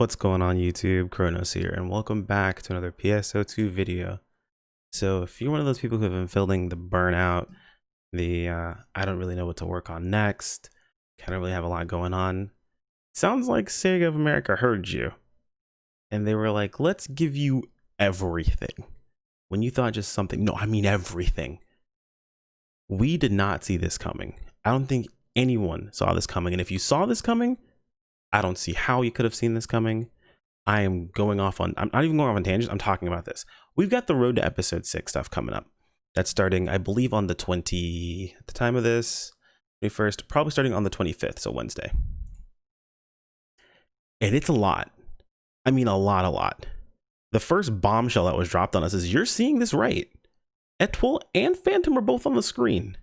What's going on YouTube? Kronos here, and welcome back to another PSO2 video. So if you're one of those people who have been feeling the burnout, I don't really know what to work on next, kind of really have a lot going on, sounds like SEGA of America heard you. And they were like, let's give you everything. When you thought just something, no, I mean everything. We did not see this coming. I don't think anyone saw this coming. And if you saw this coming, I don't see how you could have seen this coming. I'm not even going off on tangents. I'm talking about this. We've got the road to episode 6 stuff coming up. That's starting, I believe, on the at the time of this, 21st, probably starting on the 25th, so Wednesday. And it's a lot. I mean, a lot. The first bombshell that was dropped on us is, you're seeing this right. Etoile and Phantom are both on the screen.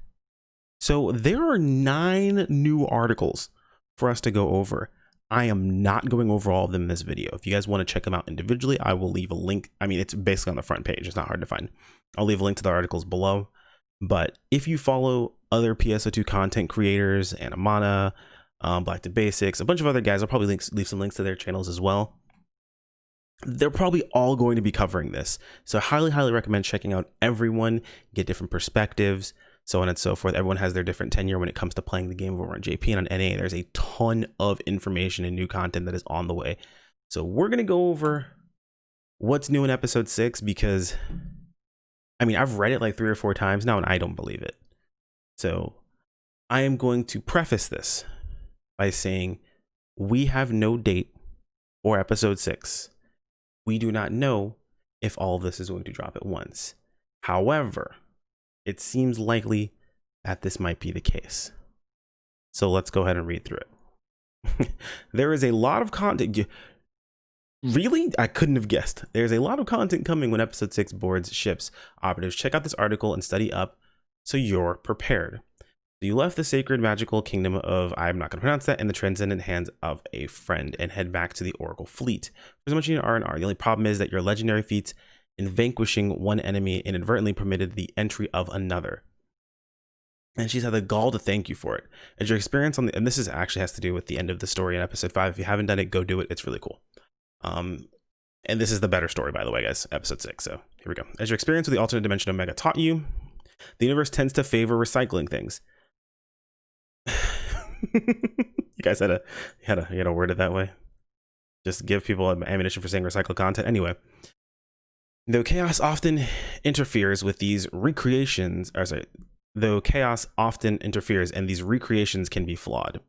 So there are 9 new articles for us to go over. I am not going over all of them in this video. If you guys want to check them out individually, I will leave a link. I mean, it's basically on the front page. It's not hard to find. I'll leave a link to the articles below. But if you follow other PSO2 content creators, Anamana, Black to Basics, a bunch of other guys, I'll probably leave some links to their channels as well. They're probably all going to be covering this. So I highly recommend checking out everyone, get different perspectives, so on and so forth. Everyone has their different tenure when it comes to playing the game over on JP and on NA. There's a ton of information and new content that is on the way. So we're going to go over what's new in episode 6, because I mean, I've read it like 3 or 4 times now and I don't believe it. So I am going to preface this by saying we have no date for episode 6. We do not know if all of this is going to drop at once. However, it seems likely that this might be the case. So let's go ahead and read through it. There is a lot of content. Really? I couldn't have guessed. There's a lot of content coming when episode 6 boards ships. Operatives, check out this article and study up so you're prepared. So you left the sacred magical kingdom of, I'm not going to pronounce that, in the transcendent hands of a friend, and head back to the Oracle fleet. There's much you need R&R. The only problem is that your legendary feats in vanquishing one enemy inadvertently permitted the entry of another. And she's had the gall to thank you for it. As your experience on the, and this is actually has to do with the end of the story in episode 5. If you haven't done it, go do it. It's really cool. And this is the better story, by the way, guys, episode 6. So here we go. As your experience with the alternate dimension Omega taught you, the universe tends to favor recycling things. You guys had a word it that way. Just give people ammunition for saying recycled content. Anyway, though chaos often interferes with these recreations, though chaos often interferes and these recreations can be flawed.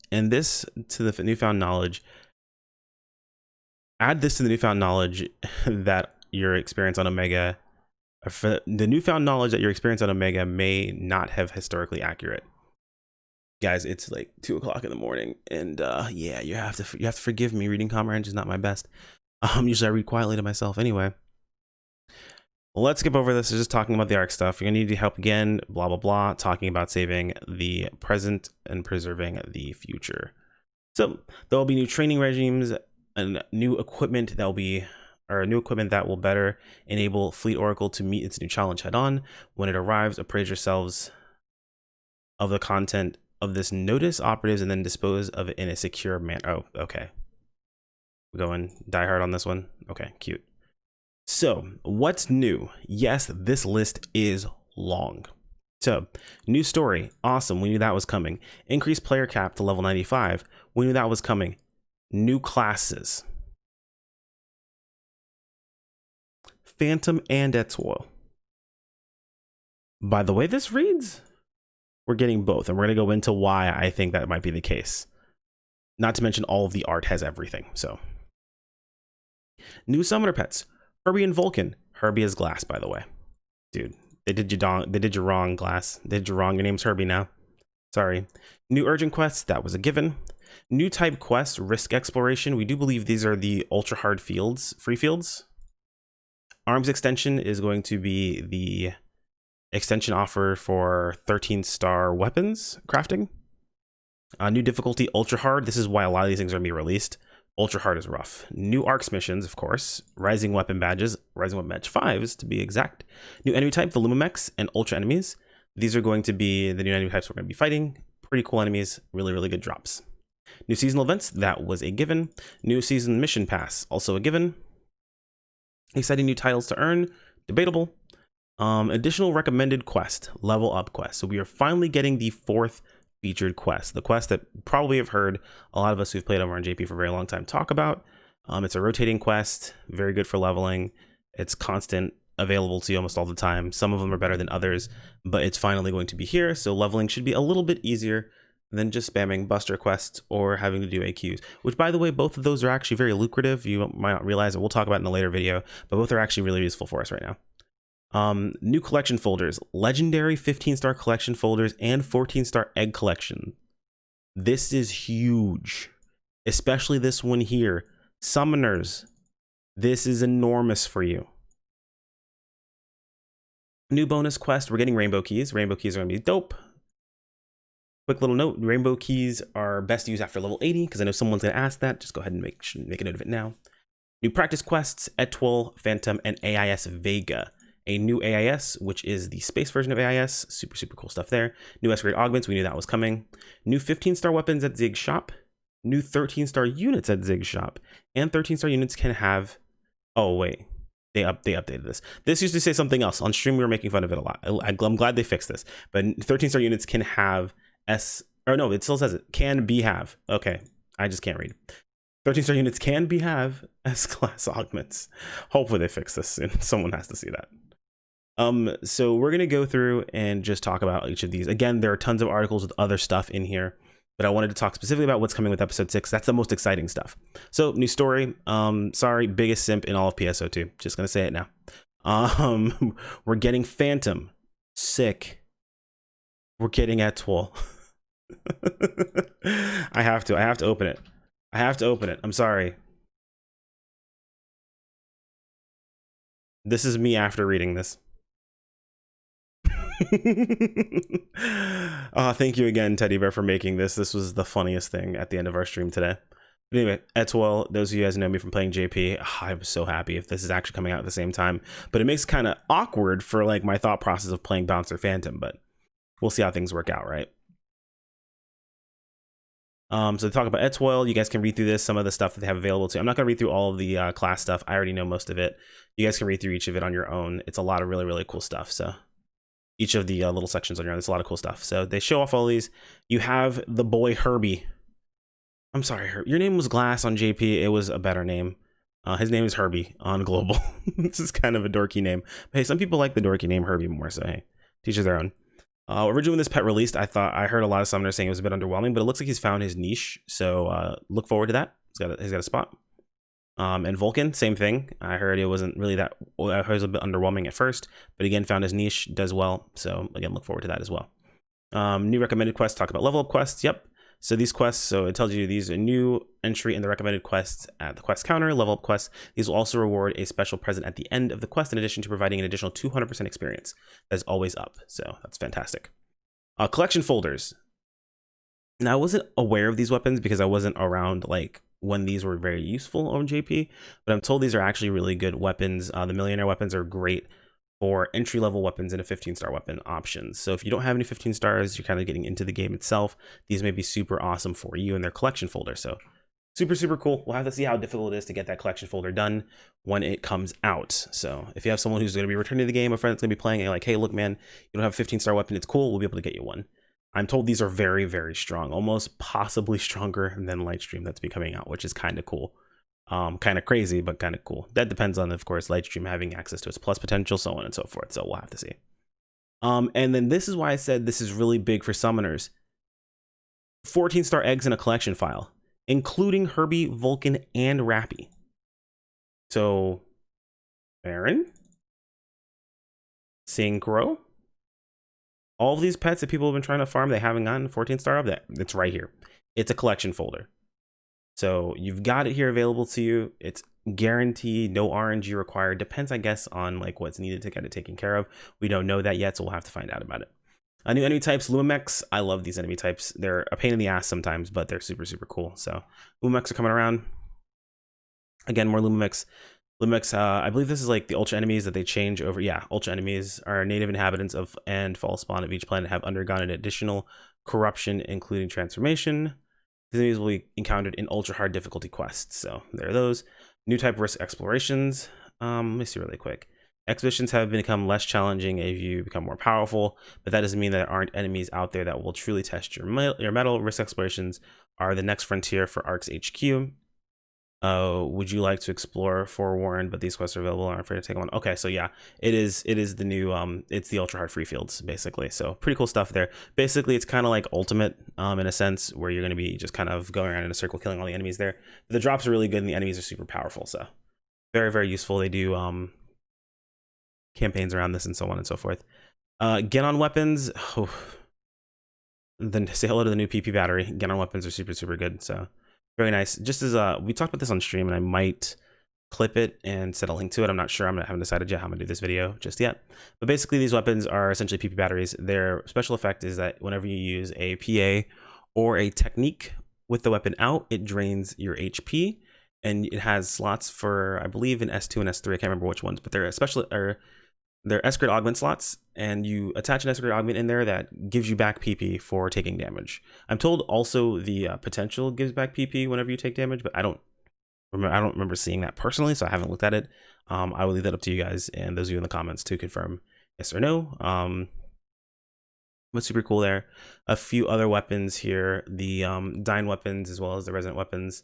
And this to the newfound knowledge, add this to the newfound knowledge that your experience on Omega, the newfound knowledge that your experience on Omega may not have historically accurate. Guys, it's like 2 o'clock in the morning, and yeah, you have to forgive me. Reading comprehension is not my best. Usually I read quietly to myself anyway. Let's skip over this. It's just talking about the arc stuff. You're gonna need help again, blah blah blah, talking about saving the present and preserving the future. So there will be new training regimes and new equipment that will better enable Fleet Oracle to meet its new challenge head on. When it arrives, appraise yourselves of the content of this notice, operatives, and then dispose of it in a secure manner. Oh, okay. We're going die hard on this one. Okay, cute. So what's new? Yes, this list is long. So new story, awesome. We knew that was coming. Increased player cap to level 95. We knew that was coming. New classes. Phantom and Etoile. By the way this reads, we're getting both, and we're going to go into why I think that might be the case. Not to mention all of the art has everything. So new summoner pets, Herbie and Vulcan. Herbie is Glass, by the way. Dude, they did you wrong, Glass. They did you wrong. Your name's Herbie now. Sorry. New urgent quests, that was a given. New type quests, risk exploration. We do believe these are the ultra hard fields, free fields. Arms extension is going to be the extension offer for 13-star weapons crafting. New difficulty, ultra hard. This is why a lot of these things are going to be released. Ultra hard is rough. New arcs missions, of course. Rising weapon badges, rising weapon badge 5s to be exact. New enemy type, the Lumamechs and ultra enemies. These are going to be the new enemy types we're going to be fighting. Pretty cool enemies, really good drops. New seasonal events, that was a given. New season mission pass, also a given. Exciting new titles to earn, debatable. Additional recommended quest, level up quest. So we are finally getting the 4th featured quest, the quest that probably have heard a lot of us who've played over on JP for a very long time talk about. It's a rotating quest, very good for leveling. It's constant, available to you almost all the time. Some of them are better than others, but it's finally going to be here. So leveling should be a little bit easier than just spamming buster quests or having to do AQs, which, by the way, both of those are actually very lucrative. You might not realize it. We'll talk about it in a later video, but both are actually really useful for us right now. New collection folders, legendary 15-star collection folders and 14-star egg collection. This is huge, especially this one here. Summoners, this is enormous for you. New bonus quest, we're getting rainbow keys. Rainbow keys are gonna be dope. Quick little note, rainbow keys are best used after level 80, because I know someone's gonna ask that. Just go ahead and make a note of it now. New practice quests, Etoile, Phantom, and AIS Vega. A new AIS, which is the space version of AIS. Super, super cool stuff there. New S-grade augments, we knew that was coming. New 15-star weapons at Zig Shop. New 13-star units at Zig Shop. And 13-star units can have... Oh, wait. They updated this. This used to say something else. On stream, we were making fun of it a lot. I'm glad they fixed this. But 13-star units can have or no, it still says it. Can be have. Okay, I just can't read. 13-star units can be have S-class augments. Hopefully they fix this soon. Someone has to see that. So we're gonna go through and just talk about each of these. Again, there are tons of articles with other stuff in here, but I wanted to talk specifically about what's coming with episode 6. That's the most exciting stuff. So new story. Sorry, biggest simp in all of PSO2. Just gonna say it now. We're getting Phantom. Sick. We're getting Etoile. I have to open it. I have to open it. I'm sorry. This is me after reading this. Thank you again, Teddy Bear, for making this. This was the funniest thing at the end of our stream today. But anyway, Etoile, those of you guys who know me from playing JP, I'm so happy if this is actually coming out at the same time. But it makes it kind of awkward for like my thought process of playing Bouncer Phantom, but we'll see how things work out, right? So to talk about Etoile, you guys can read through this, some of the stuff that they have available to you. I'm not going to read through all of the class stuff. I already know most of it. You guys can read through each of it on your own. It's a lot of really, really cool stuff. So each of the little sections on your own, there's a lot of cool stuff. So they show off all these. You have the boy Herbie. I'm sorry, Herbie. Your name was Glass on JP. It was a better name. His name is Herbie on Global. This is kind of a dorky name. But hey, some people like the dorky name Herbie more, so hey, teach their own. Originally when this pet released, I heard a lot of summoners saying it was a bit underwhelming, but it looks like he's found his niche. So look forward to that. He's got a spot. And Vulcan, same thing. I heard it wasn't really that. I heard it was a bit underwhelming at first, but again, found his niche, does well. So again, look forward to that as well. New recommended quests. Talk about level up quests. Yep. So these quests, so it tells you these are new entry in the recommended quests at the quest counter, level up quests. These will also reward a special present at the end of the quest in addition to providing an additional 200% experience. That's always up, so that's fantastic. Collection folders. Now I wasn't aware of these weapons because I wasn't around like when these were very useful on JP, but I'm told these are actually really good weapons. The millionaire weapons are great for entry-level weapons and a 15-star weapon options. So if you don't have any 15 stars, you're kind of getting into the game itself. These may be super awesome for you in their collection folder. So super, super cool. We'll have to see how difficult it is to get that collection folder done when it comes out. So if you have someone who's going to be returning to the game, a friend that's going to be playing, and you're like, hey, look, man, you don't have a 15-star weapon. It's cool. We'll be able to get you one. I'm told these are very, very strong, almost possibly stronger than Lightstream that's be coming out, which is kind of cool. Kind of crazy, but kind of cool. That depends on, of course, Lightstream having access to its plus potential, so on and so forth. So we'll have to see. And then this is why I said this is really big for summoners. 14-star eggs in a collection file, including Herbie, Vulcan, and Rappy. So, Baron, Synchro, all of these pets that people have been trying to farm, they haven't gotten 14-star of that. It's right here. It's a collection folder. So you've got it here available to you. It's guaranteed, no RNG required. Depends, I guess, on like what's needed to get it taken care of. We don't know that yet, so we'll have to find out about it. New enemy types, Lumimex. I love these enemy types. They're a pain in the ass sometimes, but they're super, super cool. So Lumimex are coming around. Again, more Lumimex. Lumimex, I believe this is like the ultra enemies that they change over. Yeah, ultra enemies are native inhabitants of and fall spawn of each planet have undergone an additional corruption, including transformation. These enemies will be encountered in ultra hard difficulty quests. So there are those. New type risk explorations. Let me see really quick. Expeditions have become less challenging if you become more powerful, but that doesn't mean there aren't enemies out there that will truly test your metal. Risk explorations are the next frontier for ARC's HQ. Would you like to explore Forewarned, but these quests are available, aren't afraid to take one. Okay, so yeah, it is the new it's the ultra hard free fields basically. So pretty cool stuff there. Basically it's kind of like Ultimate in a sense, where you're going to be just kind of going around in a circle killing all the enemies there. The drops are really good and the enemies are super powerful, so very, very useful. They do campaigns around this and so on and so forth. Get on weapons. Oh, then say hello to the new PP battery. Get on weapons are super, super good, so very nice. Just as we talked about this on stream, and I might clip it and set a link to it. I'm not sure. I haven't decided yet how I'm gonna do this video just yet. But basically, these weapons are essentially PP batteries. Their special effect is that whenever you use a PA or a technique with the weapon out, it drains your HP, and it has slots for, I believe, in S2 and S3. I can't remember which ones, but they're especially they're S-grade augment slots, and you attach an S-grade augment in there that gives you back PP for taking damage. I'm told also the potential gives back PP whenever you take damage, but I don't remember seeing that personally, so I haven't looked at it. I will leave that up to you guys and those of you in the comments to confirm yes or no. What's super cool there? A few other weapons here. The Dyne weapons as well as the Resonant weapons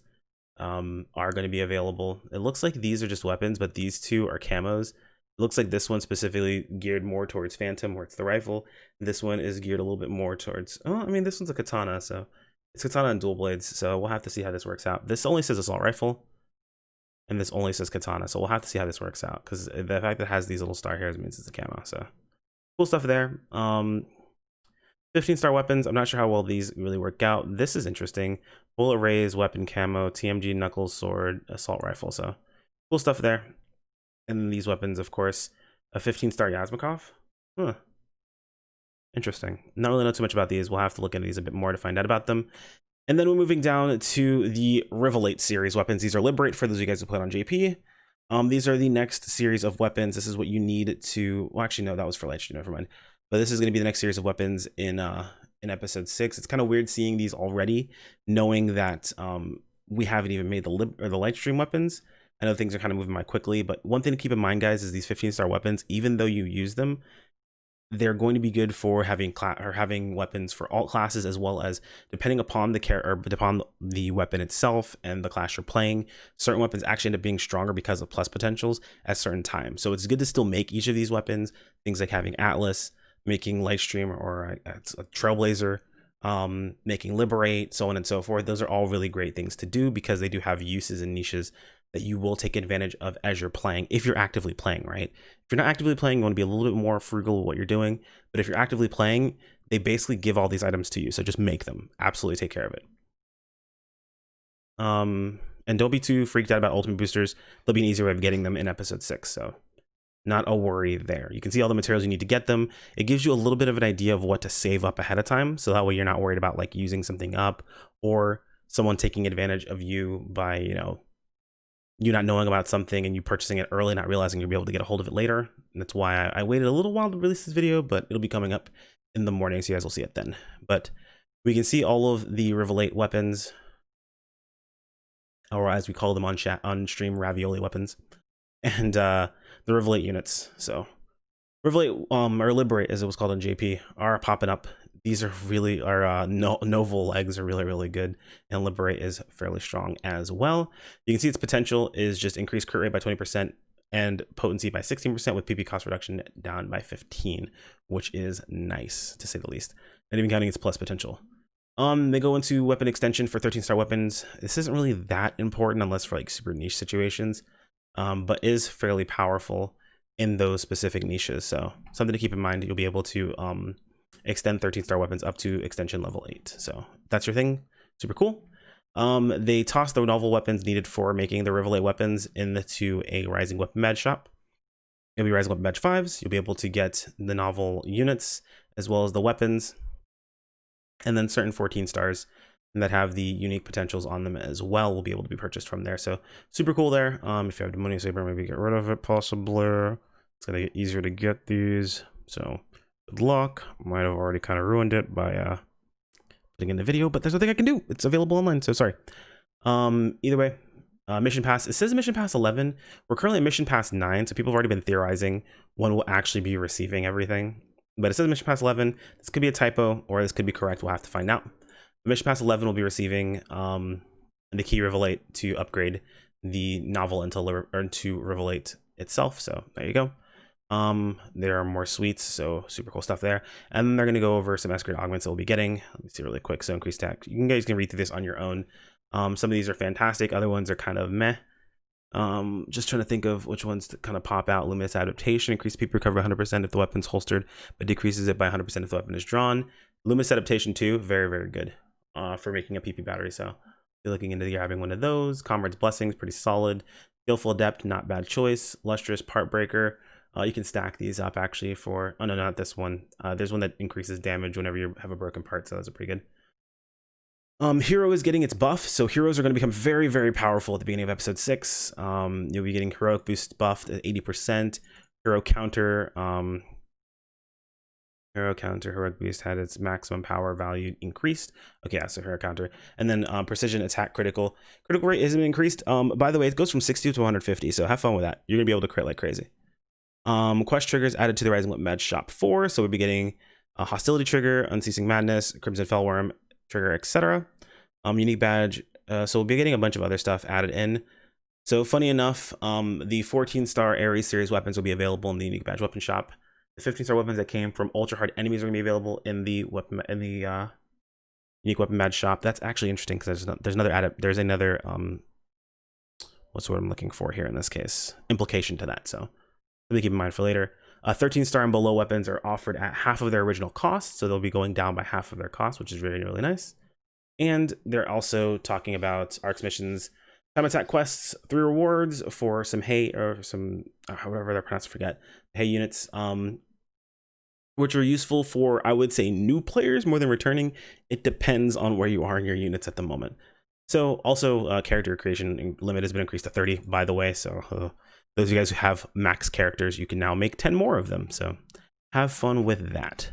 are going to be available. It looks like these are just weapons, but these two are camos. It looks like this one's specifically geared more towards Phantom, where it's the rifle. This one is geared a little bit more towards, oh, I mean, this one's a katana, so it's katana and dual blades, so we'll have to see how this works out. This only says assault rifle, and this only says katana, so we'll have to see how this works out, because the fact that it has these little star hairs means it's a camo, so cool stuff there. 15-star weapons, I'm not sure how well these really work out. This is interesting. Bullet rays, weapon camo, TMG, knuckles, sword, assault rifle, so cool stuff there. And then these weapons, of course, a 15-star Yasmakov. Huh. Interesting. Not really know too much about these. We'll have to look into these a bit more to find out about them. And then we're moving down to the Revlate series weapons. These are Liberate for those of you guys who played on JP. These are the next series of weapons. This is what you need to, well, actually, no, that was for Lightstream, never mind. But this is going to be the next series of weapons in episode 6. It's kind of weird seeing these already, knowing that we haven't even made the Lightstream weapons. I know things are kind of moving by quickly, but one thing to keep in mind, guys, is these 15-star weapons, even though you use them, they're going to be good for having weapons for alt classes, as well as depending upon the weapon itself and the class you're playing. Certain weapons actually end up being stronger because of plus potentials at certain times. So it's good to still make each of these weapons. Things like having Atlas, making Lightstream or a Trailblazer, making Liberate, so on and so forth. Those are all really great things to do because they do have uses and niches that you will take advantage of as you're playing, if you're actively playing, right? If you're not actively playing, you want to be a little bit more frugal with what you're doing. But if you're actively playing, they basically give all these items to you. So just make them. Absolutely take care of it. And don't be too freaked out about ultimate boosters. There'll be an easier way of getting them in episode 6. So not a worry there. You can see all the materials you need to get them. It gives you a little bit of an idea of what to save up ahead of time. So that way you're not worried about like using something up or someone taking advantage of you by, you not knowing about something and you purchasing it early, not realizing you'll be able to get a hold of it later. And that's why I waited a little while to release this video, but it'll be coming up in the morning, so you guys will see it then. But we can see all of the Revlate weapons, or as we call them on stream, ravioli weapons, and the Revlate units. So Revlate, or Liberate as it was called on JP, are popping up. These are really, Novel legs are really, really good, and Liberate is fairly strong as well. You can see its potential is just increased crit rate by 20% and potency by 16% with PP cost reduction down by 15, which is nice to say the least. And even counting its plus potential. They go into weapon extension for 13-star weapons. This isn't really that important unless for like super niche situations, but is fairly powerful in those specific niches. So something to keep in mind. You'll be able to extend 13-star weapons up to extension level 8. So that's your thing. Super cool. They toss the novel weapons needed for making the Revlate weapons into a Rising Weapon Badge shop. It'll be Rising Weapon Badge 5s. You'll be able to get the novel units as well as the weapons, and then certain 14 stars that have the unique potentials on them as well will be able to be purchased from there. So super cool there. If you have the money saver, maybe get rid of it possibly. It's gonna get easier to get these. So good luck. Might have already kind of ruined it by putting in the video, but there's nothing I can do. It's available online, so sorry. Either way, mission pass, it says mission pass 11. We're currently at mission pass 9, so people have already been theorizing when we'll actually be receiving everything. But it says mission pass 11. This could be a typo, or this could be correct. We'll have to find out. Mission pass 11 will be receiving the key Revlate to upgrade the novel into Revlate itself. So there you go. There are more suites, so super cool stuff there. And then they're going to go over some S-grade augments that we'll be getting. Let me see really quick. So increased tech. You guys can read through this on your own. Some of these are fantastic. Other ones are kind of meh. Just trying to think of which ones to kind of pop out. Luminous adaptation, increase PP recovery 100% if the weapon's holstered, but decreases it by 100% if the weapon is drawn. Luminous adaptation too, very, very good for making a PP battery. So you're looking into grabbing one of those. Comrade's Blessings, pretty solid. Skillful Adept, not bad choice. Lustrous Part Breaker. You can stack these up actually for, oh no, not this one. There's one that increases damage whenever you have a broken part, so those are pretty good. Hero is getting its buff, so heroes are going to become very, very powerful at the beginning of episode 6. You'll be getting heroic boost buffed at 80%. Hero counter, heroic boost had its maximum power value increased. Okay, yeah, so hero counter. And then precision attack critical rate isn't increased. By the way, it goes from 60 to 150, so have fun with that. You're gonna be able to crit like crazy. Quest triggers added to the Rising Lit Med Shop 4, so we'll be getting a hostility trigger, unceasing madness, crimson fellworm trigger, etc. Unique badge, so we'll be getting a bunch of other stuff added in. So funny enough, the 14-star Ares series weapons will be available in the unique badge weapon shop. The 15-star weapons that came from ultra hard enemies are going to be available in the unique weapon badge shop. That's actually interesting because there's another what's what I'm looking for here in this case, implication to that. So something to keep in mind for later. 13-star and below weapons are offered at half of their original cost, so they'll be going down by half of their cost, which is really, really nice. And they're also talking about ARC's missions, time attack quests, 3 rewards for some hay, or some, however they're pronounced, I forget, hay units, which are useful for, I would say, new players more than returning. It depends on where you are in your units at the moment. So also character creation limit has been increased to 30, by the way, so those of you guys who have max characters, you can now make 10 more of them. So have fun with that.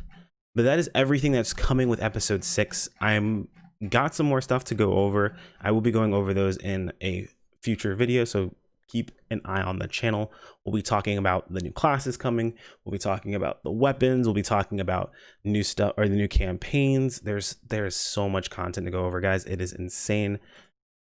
But that is everything that's coming with episode 6. I'm got some more stuff to go over. I will be going over those in a future video, so keep an eye on the channel. We'll be talking about the new classes coming. We'll be talking about the weapons. We'll be talking about new stuff, or the new campaigns. There's so much content to go over, guys. It is insane.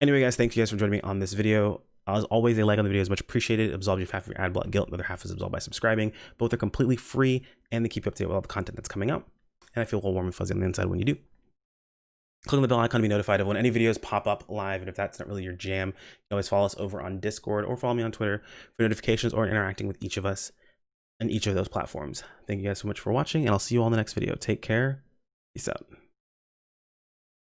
Anyway, guys, thank you guys for joining me on this video. As always, a like on the video is much appreciated. It absolves you of half of your ad block guilt. The other half is absolved by subscribing. Both are completely free, and they keep you up to date with all the content that's coming out. And I feel a little warm and fuzzy on the inside when you do. Click on the bell icon to be notified of when any videos pop up live. And if that's not really your jam, you can always follow us over on Discord or follow me on Twitter for notifications or interacting with each of us and each of those platforms. Thank you guys so much for watching, and I'll see you all in the next video. Take care. Peace out.